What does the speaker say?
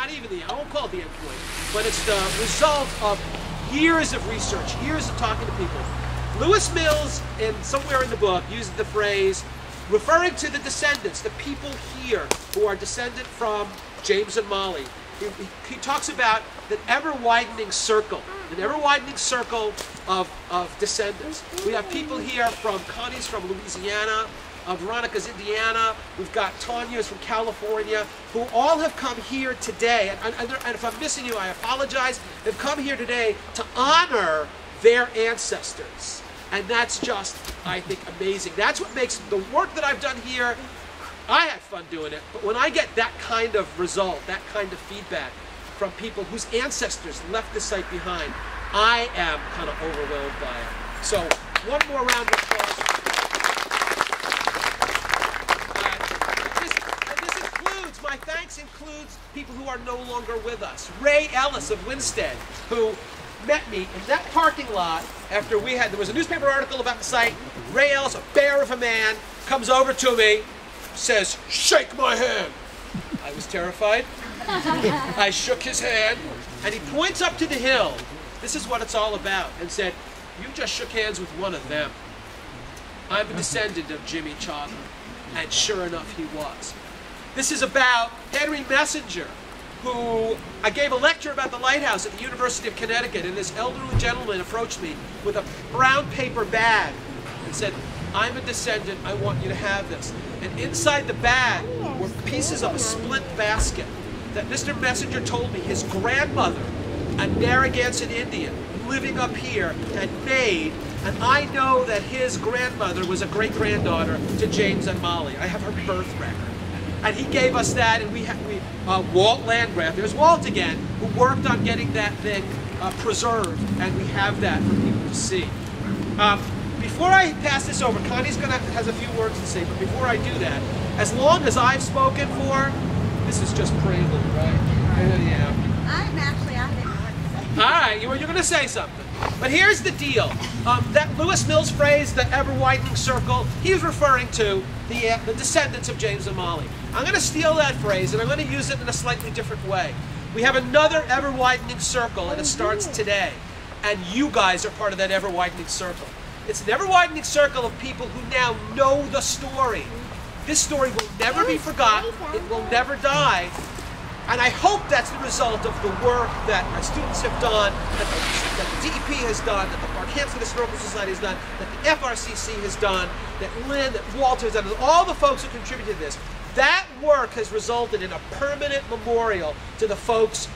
not even I won't call it the end point, but it's the result of years of research, years of talking to people. Lewis Mills, somewhere in the book, uses the phrase, referring to the descendants, the people here who are descended from James and Molly. He talks about the ever-widening circle, of descendants. We have people here from Connie's from Louisiana, Veronica's Indiana, we've got Tanya's from California, who all have come here today, and if I'm missing you, I apologize, they've come here today to honor their ancestors. And that's just, I think, amazing. That's what makes the work that I've done here, I had fun doing it, but when I get that kind of result, that kind of feedback from people whose ancestors left the site behind, I am kind of overwhelmed by it. So, one more round of applause. My thanks includes people who are no longer with us. Ray Ellis of Winstead, who met me in that parking lot after there was a newspaper article about the site. Ray Ellis, a bear of a man, comes over to me, says, "Shake my hand." I was terrified. I shook his hand, and he points up to the hill. This is what it's all about, and said, "You just shook hands with one of them. I'm a descendant of Jimmy Chogger." And sure enough, he was. This is about Henry Messenger, who I gave a lecture about the lighthouse at the University of Connecticut, and this elderly gentleman approached me with a brown paper bag and said, "I'm a descendant, I want you to have this." And inside the bag were pieces of a splint basket that Mr. Messenger told me his grandmother, a Narragansett Indian living up here, had made, and I know that his grandmother was a great-granddaughter to James and Molly. I have her birth record. And he gave us that, and Walt Landgraf, there's Walt again, who worked on getting that thing preserved, and we have that for people to see. Before I pass this over, Connie's has a few words to say, but before I do that, as long as I've spoken for, this is just prelude, right? Yeah. I'm actually, I didn't want to say. All right, you're going to say something. But here's the deal. That Lewis Mills phrase, the ever-widening circle, he was referring to the descendants of James and Molly. I'm going to steal that phrase, and I'm going to use it in a slightly different way. We have another ever-widening circle, and it starts today. And you guys are part of that ever-widening circle. It's an ever-widening circle of people who now know the story. This story will never be forgotten. It will never die. And I hope that's the result of the work that our students have done, that the DEP has done, that the Barkhamsted Historical Society has done, that the FRCC has done, that Lynn, that Walter has done, and all the folks who contributed to this. That work has resulted in a permanent memorial to the folks